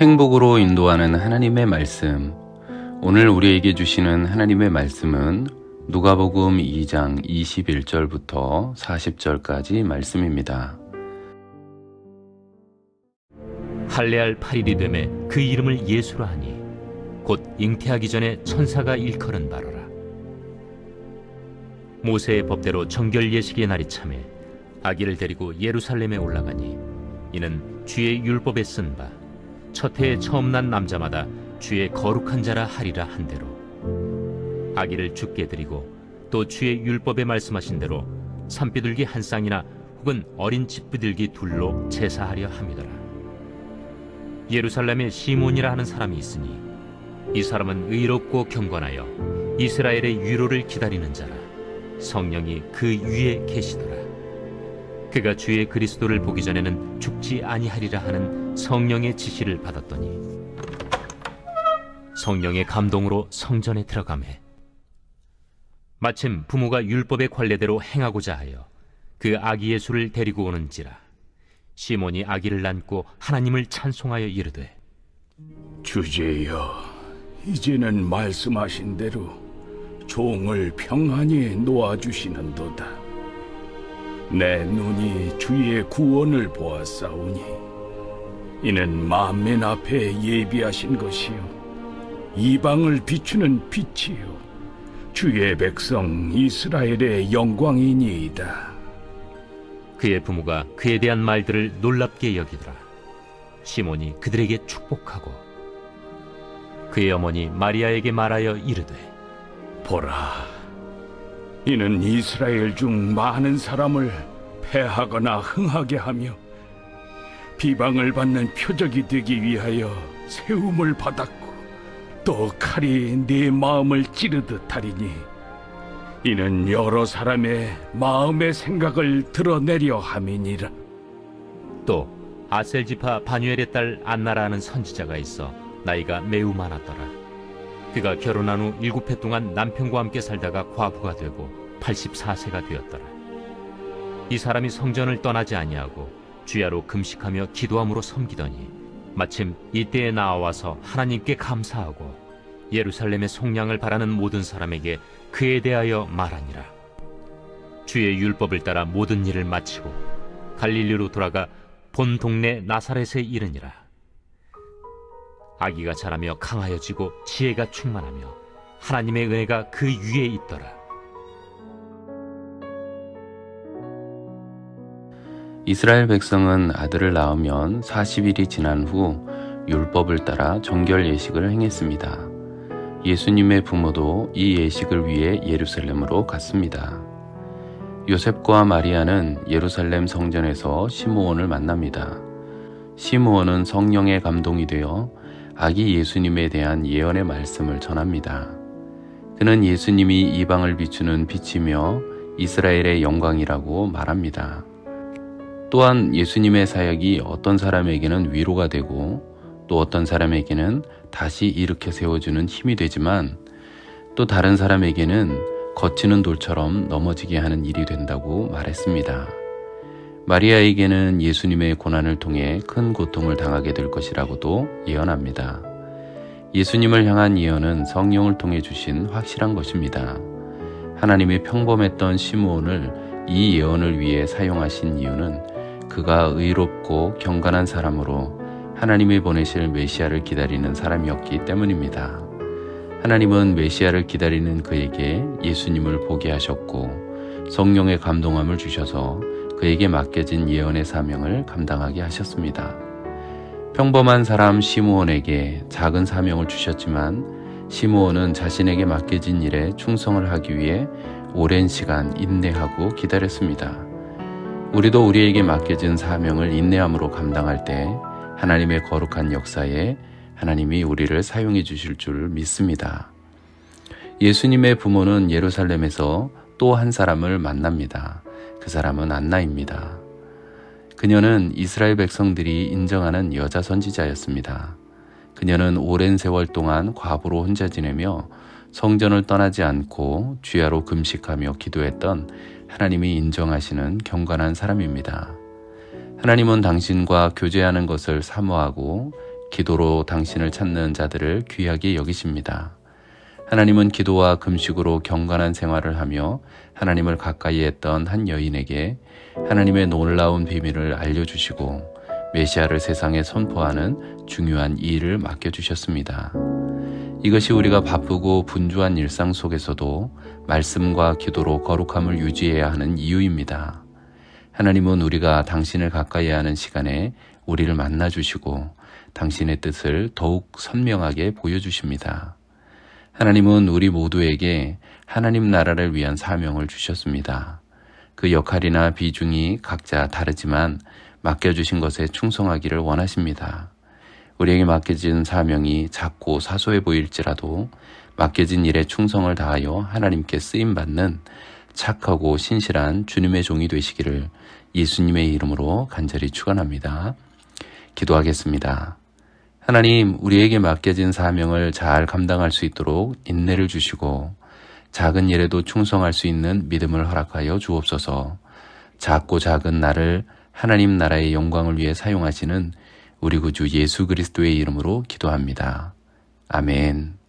행복으로 인도하는 하나님의 말씀. 오늘 우리에게 주시는 하나님의 말씀은 누가복음 2장 21절부터 40절까지 말씀입니다. 할례할 8일이 되매 그 이름을 예수라 하니 곧 잉태하기 전에 천사가 일컬은 바로라. 모세의 법대로 정결 예식의 날이 차매 아기를 데리고 예루살렘에 올라가니 이는 주의 율법에 쓴 바 첫 해에 처음 난 남자마다 주의 거룩한 자라 하리라 한 대로 아기를 주께 드리고 또 주의 율법에 말씀하신 대로 산비둘기 한 쌍이나 혹은 어린 집비둘기 둘로 제사하려 함이더라. 예루살렘에 시몬이라 하는 사람이 있으니 이 사람은 의롭고 경건하여 이스라엘의 위로를 기다리는 자라. 성령이 그 위에 계시더라. 그가 주의 그리스도를 보기 전에는 죽지 아니하리라 하는 성령의 지시를 받았더니 성령의 감동으로 성전에 들어가매 마침 부모가 율법의 관례대로 행하고자 하여 그 아기 예수를 데리고 오는지라. 시몬이 아기를 안고 하나님을 찬송하여 이르되 주제여, 이제는 말씀하신 대로 종을 평안히 놓아주시는도다. 내 눈이 주의 구원을 보았사오니 이는 만민 앞에 예비하신 것이요 이방을 비추는 빛이요 주의 백성 이스라엘의 영광이니이다. 그의 부모가 그에 대한 말들을 놀랍게 여기더라. 시몬이 그들에게 축복하고 그의 어머니 마리아에게 말하여 이르되 보라, 이는 이스라엘 중 많은 사람을 패하거나 흥하게 하며 비방을 받는 표적이 되기 위하여 세움을 받았고 또 칼이 네 마음을 찌르듯 하리니 이는 여러 사람의 마음의 생각을 드러내려 함이니라. 또 아셀 지파 바뉴엘의 딸 안나라 하는 선지자가 있어 나이가 매우 많았더라. 그가 결혼한 후 7해 동안 남편과 함께 살다가 과부가 되고 84세가 되었더라. 이 사람이 성전을 떠나지 아니하고 주야로 금식하며 기도함으로 섬기더니 마침 이때에 나와서 하나님께 감사하고 예루살렘의 속량을 바라는 모든 사람에게 그에 대하여 말하니라. 주의 율법을 따라 모든 일을 마치고 갈릴리로 돌아가 본 동네 나사렛에 이르니라. 아기가 자라며 강하여지고 지혜가 충만하며 하나님의 은혜가 그 위에 있더라. 이스라엘 백성은 아들을 낳으면 40일이 지난 후 율법을 따라 정결 예식을 행했습니다. 예수님의 부모도 이 예식을 위해 예루살렘으로 갔습니다. 요셉과 마리아는 예루살렘 성전에서 시므온을 만납니다. 시므온은 성령의 감동이 되어 아기 예수님에 대한 예언의 말씀을 전합니다. 그는 예수님이 이방을 비추는 빛이며 이스라엘의 영광이라고 말합니다. 또한 예수님의 사역이 어떤 사람에게는 위로가 되고 또 어떤 사람에게는 다시 일으켜 세워주는 힘이 되지만 또 다른 사람에게는 거치는 돌처럼 넘어지게 하는 일이 된다고 말했습니다. 마리아에게는 예수님의 고난을 통해 큰 고통을 당하게 될 것이라고도 예언합니다. 예수님을 향한 예언은 성령을 통해 주신 확실한 것입니다. 하나님이 평범했던 시므온을 이 예언을 위해 사용하신 이유는 그가 의롭고 경건한 사람으로 하나님이 보내실 메시아를 기다리는 사람이었기 때문입니다. 하나님은 메시아를 기다리는 그에게 예수님을 보게 하셨고 성령의 감동함을 주셔서 그에게 맡겨진 예언의 사명을 감당하게 하셨습니다. 평범한 사람 시므온에게 작은 사명을 주셨지만 시므온은 자신에게 맡겨진 일에 충성을 하기 위해 오랜 시간 인내하고 기다렸습니다. 우리도 우리에게 맡겨진 사명을 인내함으로 감당할 때 하나님의 거룩한 역사에 하나님이 우리를 사용해 주실 줄 믿습니다. 예수님의 부모는 예루살렘에서 또 한 사람을 만납니다. 그 사람은 안나입니다. 그녀는 이스라엘 백성들이 인정하는 여자 선지자였습니다. 그녀는 오랜 세월 동안 과부로 혼자 지내며 성전을 떠나지 않고 주야로 금식하며 기도했던 하나님이 인정하시는 경건한 사람입니다. 하나님은 당신과 교제하는 것을 사모하고 기도로 당신을 찾는 자들을 귀하게 여기십니다. 하나님은 기도와 금식으로 경건한 생활을 하며 하나님을 가까이 했던 한 여인에게 하나님의 놀라운 비밀을 알려주시고 메시아를 세상에 선포하는 중요한 일을 맡겨주셨습니다. 이것이 우리가 바쁘고 분주한 일상 속에서도 말씀과 기도로 거룩함을 유지해야 하는 이유입니다. 하나님은 우리가 당신을 가까이 하는 시간에 우리를 만나주시고 당신의 뜻을 더욱 선명하게 보여주십니다. 하나님은 우리 모두에게 하나님 나라를 위한 사명을 주셨습니다. 그 역할이나 비중이 각자 다르지만 맡겨주신 것에 충성하기를 원하십니다. 우리에게 맡겨진 사명이 작고 사소해 보일지라도 맡겨진 일에 충성을 다하여 하나님께 쓰임받는 착하고 신실한 주님의 종이 되시기를 예수님의 이름으로 간절히 축원합니다. 기도하겠습니다. 하나님, 우리에게 맡겨진 사명을 잘 감당할 수 있도록 인내를 주시고 작은 일에도 충성할 수 있는 믿음을 허락하여 주옵소서. 작고 작은 나를 하나님 나라의 영광을 위해 사용하시는 우리 구주 예수 그리스도의 이름으로 기도합니다. 아멘.